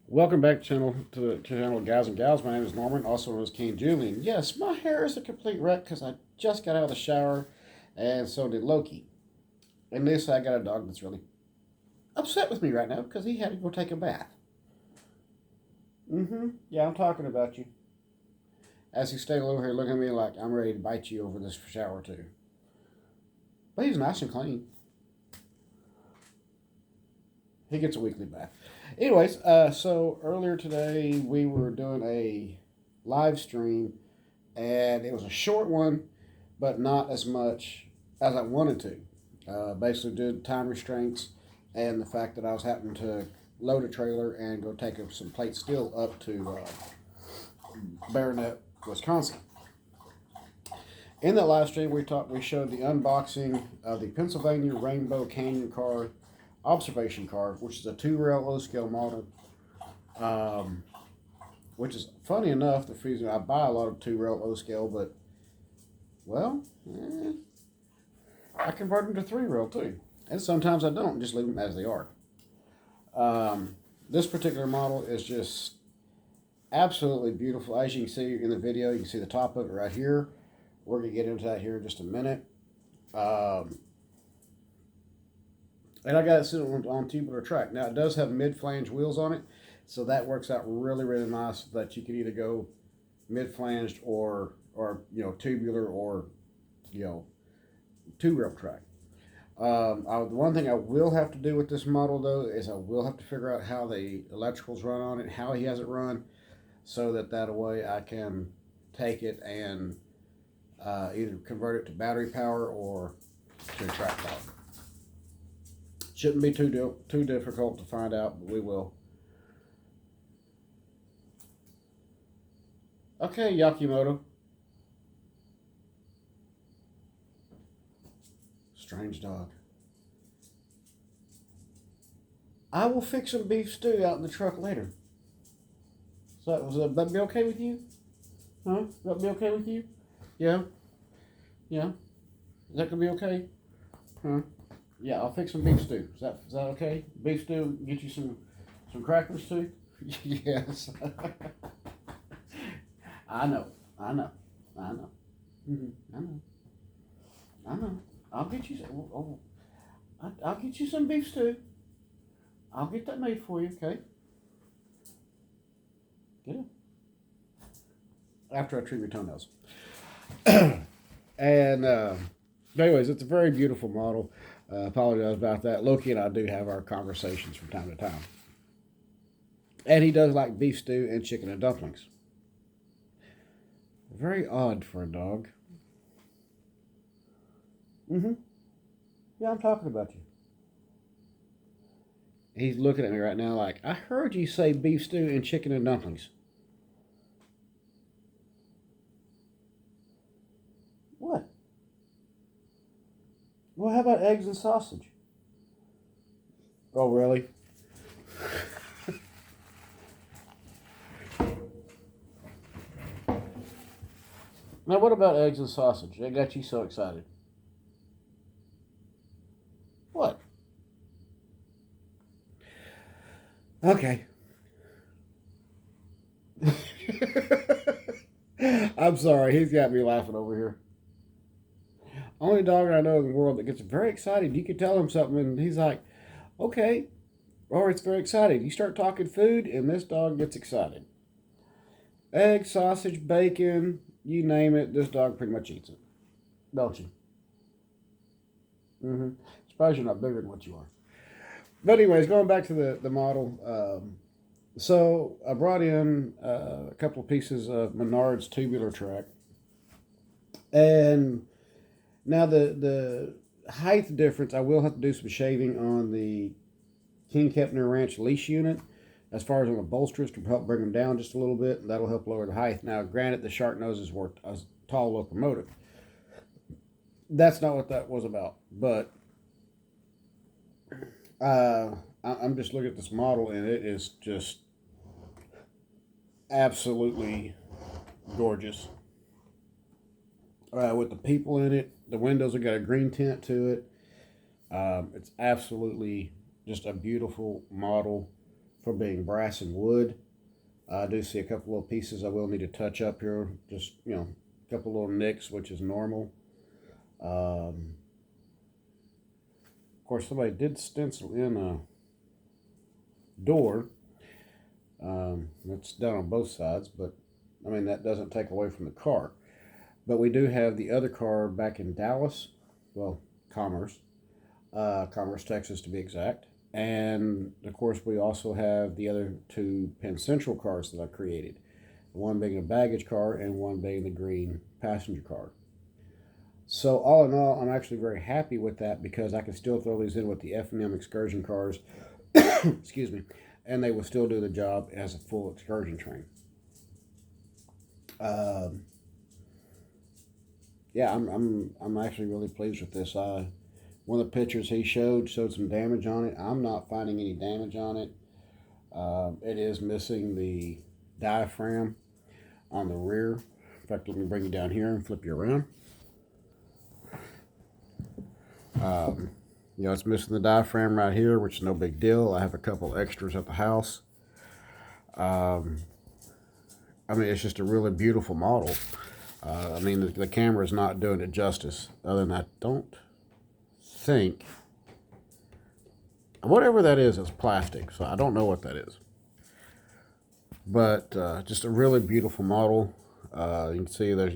Welcome back to the channel Guys and Gals. My name is Norman, also known as King Julian. Yes, my hair is a complete wreck because I just got out of the shower, and so did Loki. And this, I got a dog that's really upset with me right now because he had to go take a bath. Yeah, I'm talking about you. As he's staying over here looking at me like I'm ready to bite you over this shower too. But he's nice and clean. He gets a weekly bath. Anyways, so earlier today we were doing a live stream, and it was a short one, but not as much as I wanted to. Basically, due to time restraints and the fact that I was having to load a trailer and go take some plate steel up to Baronet, Wisconsin. In that live stream, we showed the unboxing of the Pennsylvania Rainbow Canyon car observation car, which is a 2-rail low scale model. Which is funny enough, the reason I buy a lot of 2-rail low scale, but well, I convert them to 3-rail too, and sometimes I don't, just leave them as they are. This particular model is just absolutely beautiful. As you can see in the video, you can see the top of it right here. We're gonna get into that here in just a minute. And I got it sitting on tubular track. Now it does have mid-flange wheels on it, so that works out really, really nice. That you can either go mid-flanged or tubular or 2-rail track. The one thing I will have to do with this model though is I will have to figure out how the electricals run on it, how he has it run, so that way I can take it and either convert it to battery power or to track power. Shouldn't be too difficult to find out, but we will. Okay, Yakimoto. Strange dog. I will fix some beef stew out in the truck later. So that be okay with you? Huh? That be okay with you? Yeah? Yeah? Is that gonna be okay? Huh? Yeah, I'll fix some beef stew. Is that okay? Beef stew, get you some crackers too? Yes. I know. I know. I know. I know. I know. I'll get you some. I'll get you some beef stew. I'll get that made for you. Okay. Get it. After I trim your toenails. And anyways, it's a very beautiful model. Apologize about that. Loki and I do have our conversations from time to time. And he does like beef stew and chicken and dumplings. Very odd for a dog. Yeah, I'm talking about you. He's looking at me right now like, I heard you say beef stew and chicken and dumplings. What? Well, how about eggs and sausage? Oh, really? Now, what about eggs and sausage? They got you so excited. What? Okay. I'm sorry. He's got me laughing over here. Only dog I know in the world that gets very excited. You could tell him something, and he's like, okay. Or it's very excited. You start talking food, and this dog gets excited. Egg, sausage, bacon, you name it, this dog pretty much eats it. Don't you? Surprised you're not bigger than what you are. But anyways, going back to the model. So I brought in a couple of pieces of Menards tubular track. And now the height difference, I will have to do some shaving on the King Kepner Ranch leash unit. As far as on the bolsters to help bring them down just a little bit, and that'll help lower the height. Now, granted, the shark noses were a tall locomotive. That's not what that was about. But I'm just looking at this model, and it is just absolutely gorgeous. With the people in it, the windows have got a green tint to it. It's absolutely just a beautiful model for being brass and wood. I do see a couple little pieces I will need to touch up here. Just, a couple little nicks, which is normal. Of course, somebody did stencil in a door. It's done on both sides, but I mean, that doesn't take away from the car. But we do have the other car back in Dallas, well, Commerce, Texas to be exact. And of course, we also have the other two Penn Central cars that I created. One being a baggage car and one being the green passenger car. So all in all, I'm actually very happy with that because I can still throw these in with the F&M excursion cars, excuse me, and they will still do the job as a full excursion train. Yeah, I'm actually really pleased with this. One of the pictures he showed some damage on it. I'm not finding any damage on it. It is missing the diaphragm on the rear. In fact, let me bring you down here and flip you around. It's missing the diaphragm right here, which is no big deal. I have a couple extras at the house. I mean, it's just a really beautiful model. I mean, the camera is not doing it justice. Other than I don't think, whatever that is, it's plastic. So I don't know what that is. But just a really beautiful model. You can see there's,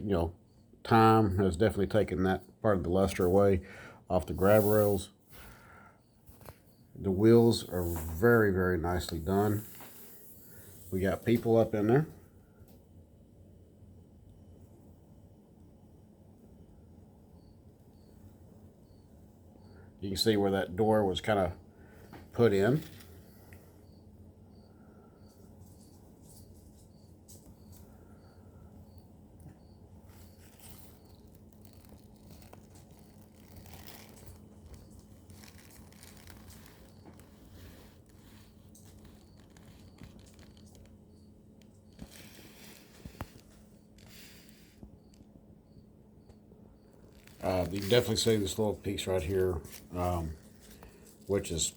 time has definitely taken that part of the luster away off the grab rails. The wheels are very, very nicely done. We got people up in there. You can see where that door was kind of put in. You can definitely see this little piece right here, which is,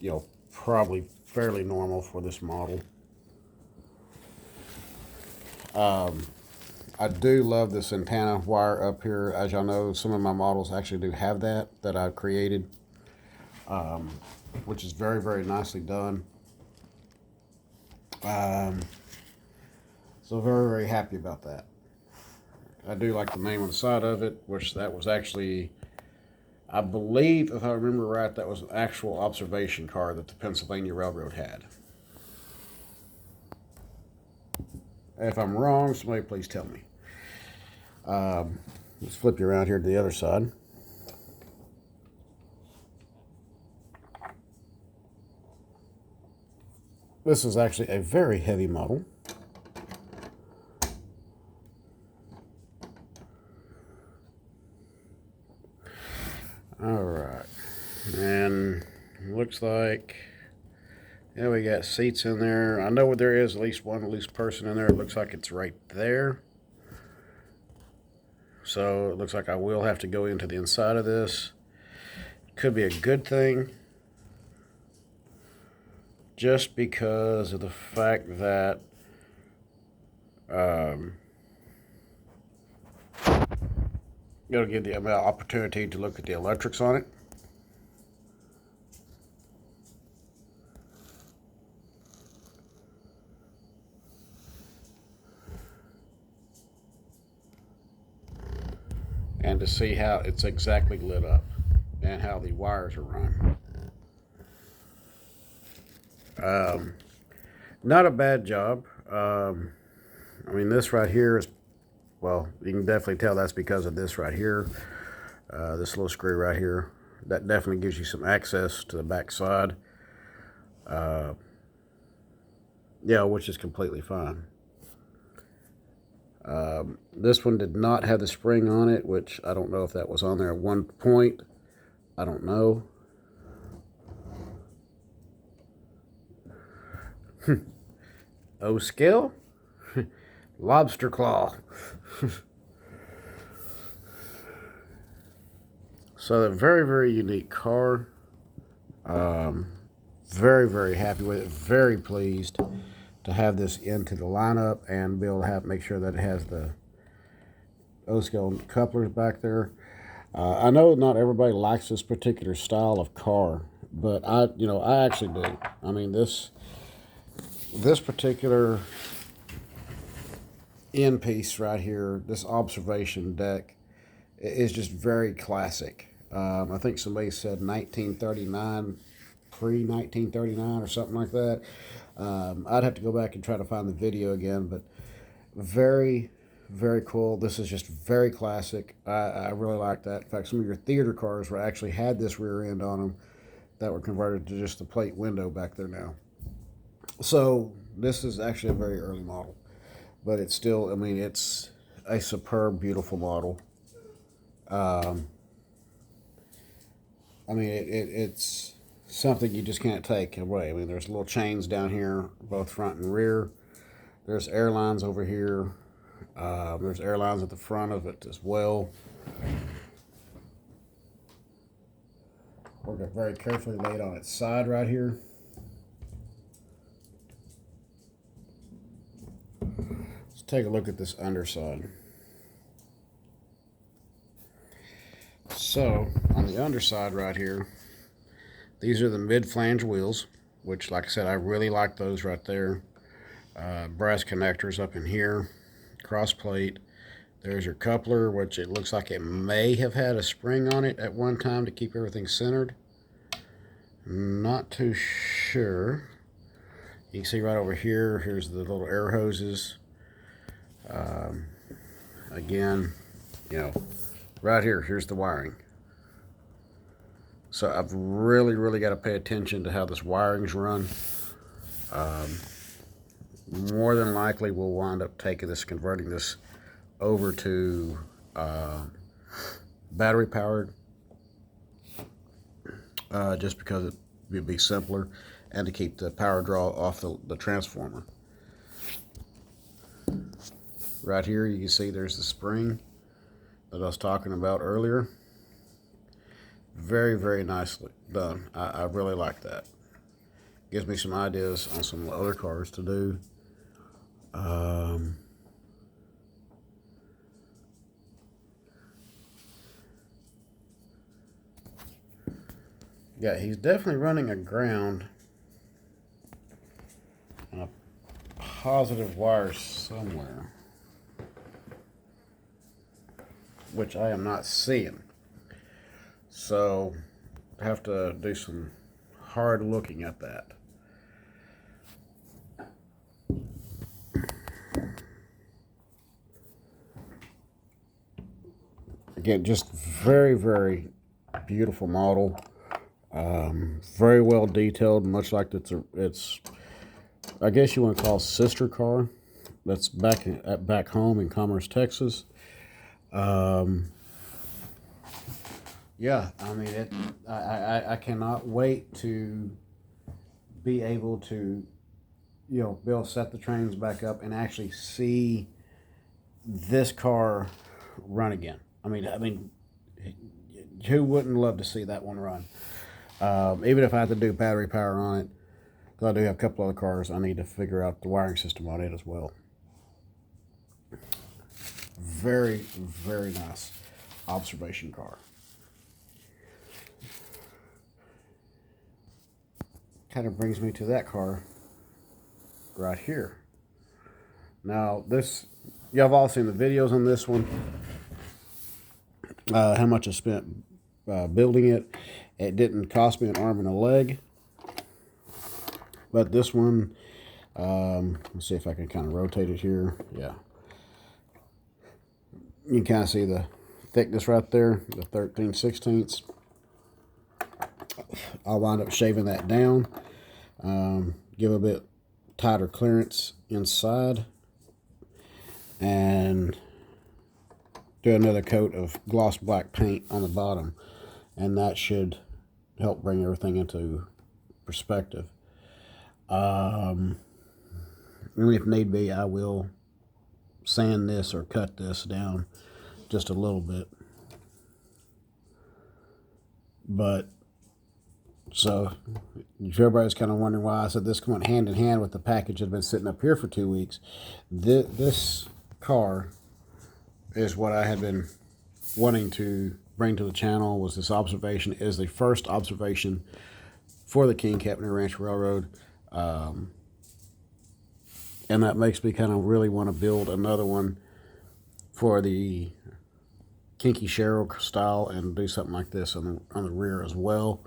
probably fairly normal for this model. I do love this antenna wire up here. As y'all know, some of my models actually do have that I've created, which is very, very nicely done. So very, very happy about that. I do like the name on the side of it, which that was actually, I believe, if I remember right, that was an actual observation car that the Pennsylvania Railroad had. If I'm wrong, somebody please tell me. Let's flip you around here to the other side. This is actually a very heavy model. All right, and looks like, yeah, we got seats in there. I know there is at least one loose person in there. It looks like it's right there. So it looks like I will have to go into the inside of this. Could be a good thing, just because of the fact that it'll give the opportunity to look at the electrics on it. And to see how it's exactly lit up and how the wires are run. Not a bad job. I mean, this right here is, well, you can definitely tell that's because of this right here. This little screw right here. That definitely gives you some access to the back side. Yeah, which is completely fine. This one did not have the spring on it, which I don't know if that was on there at one point. I don't know. O scale? Lobster claw. So a very, very unique car. very, very happy with it. Very pleased to have this into the lineup and be able to make sure that it has the O-scale couplers back there. I know not everybody likes this particular style of car, but I actually do. I mean, this particular end piece right here, this observation deck, is just very classic. I think somebody said 1939, pre-1939 or something like that. I'd have to go back and try to find the video again, but very, very cool. This is just very classic. I really like that. In fact, some of your theater cars were actually had this rear end on them that were converted to just the plate window back there now. So this is actually a very early model, but it's still, I mean, it's a superb, beautiful model. I mean, it's something you just can't take away. I mean, there's little chains down here, both front and rear. There's airlines over here. There's airlines at the front of it as well. We're very carefully laid on its side right here. Let's take a look at this underside. So, on the underside right here, these are the mid-flange wheels, which, like I said, I really like those right there. Brass connectors up in here, cross plate. There's your coupler, which it looks like it may have had a spring on it at one time to keep everything centered. Not too sure. You can see right over here, here's the little air hoses. Again, right here, here's the wiring. So I've really got to pay attention to how this wiring's run. More than likely, we'll wind up converting this over to battery powered, just because it would be simpler and to keep the power draw off the transformer. Right here, you can see there's the spring that I was talking about earlier. Very nicely done. I really like that. Gives me some ideas on some other cars to do. Yeah, he's definitely running a ground and a positive wire somewhere, which I am not seeing. So I have to do some hard looking at that. Again, just very beautiful model. Very well detailed, much like it's I guess you want to call it a sister car that's back home in Commerce, Texas. Yeah, I mean, I cannot wait to be able to, be able to set the trains back up and actually see this car run again. I mean, who wouldn't love to see that one run? Even if I have to do battery power on it, because I do have a couple other cars I need to figure out the wiring system on it as well. Very nice observation car. Kind of brings me to that car right here. Now this, y'all have all seen the videos on this one. How much I spent building it. It didn't cost me an arm and a leg. But this one, let's see if I can kind of rotate it here. Yeah. You can kind of see the thickness right there, the 13/16. I'll wind up shaving that down, give a bit tighter clearance inside, and do another coat of gloss black paint on the bottom, and that should help bring everything into perspective. And if need be, I will sand this or cut this down just a little bit. But So if everybody's kind of wondering why I said this went hand in hand with the package that had been sitting up here for 2 weeks, this car is what I had been wanting to bring to the channel. Was this observation is the first observation for the King Captain Ranch Railroad. And that makes me kind of really want to build another one for the Kinky Cheryl style and do something like this on the rear as well.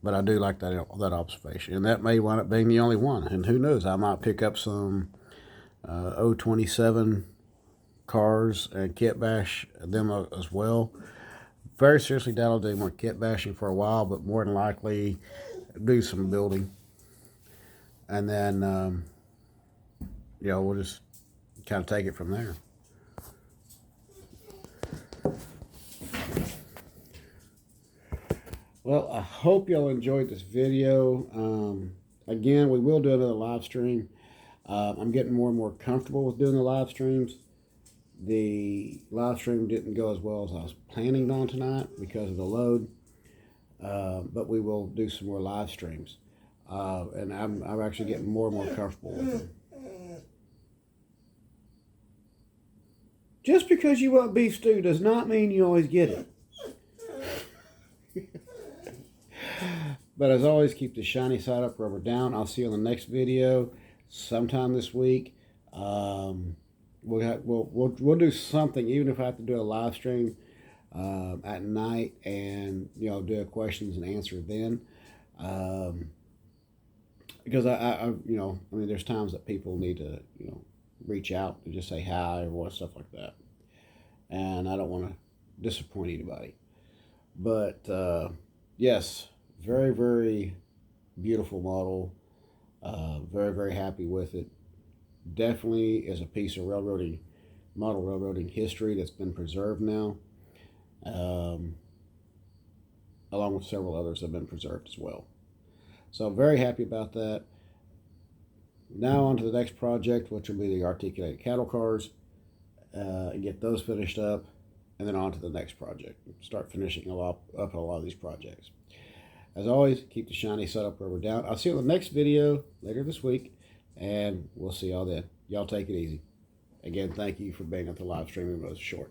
But I do like that observation, and that may wind up being the only one. And who knows, I might pick up some 027 cars and kit bash them as well. Very seriously doubt I'll do more kit bashing for a while, but more than likely do some building. And then, we'll just kind of take it from there. Well, I hope y'all enjoyed this video. Again, we will do another live stream. I'm getting more and more comfortable with doing the live streams. The live stream didn't go as well as I was planning on tonight because of the load. But we will do some more live streams. And I'm actually getting more and more comfortable with them. Just because you want beef stew does not mean you always get it. But as always, keep the shiny side up, rubber down. I'll see you on the next video sometime this week. We'll do something, even if I have to do a live stream at night, and do a questions and answer then. Because there's times that people need to reach out and just say hi or stuff like that, and I don't want to disappoint anybody. But yes, very, very beautiful model. Very, very happy with it. Definitely is a piece of model railroading history that's been preserved now, along with several others that have been preserved as well. So I'm very happy about that. Now on to the next project, which will be the articulated cattle cars, and get those finished up, and then on to the next project. Start finishing up a lot of these projects. As always, keep the shiny side up, rubber down. I'll see you on the next video later this week, and we'll see y'all then. Y'all take it easy. Again, thank you for being at the live stream, even though it's short.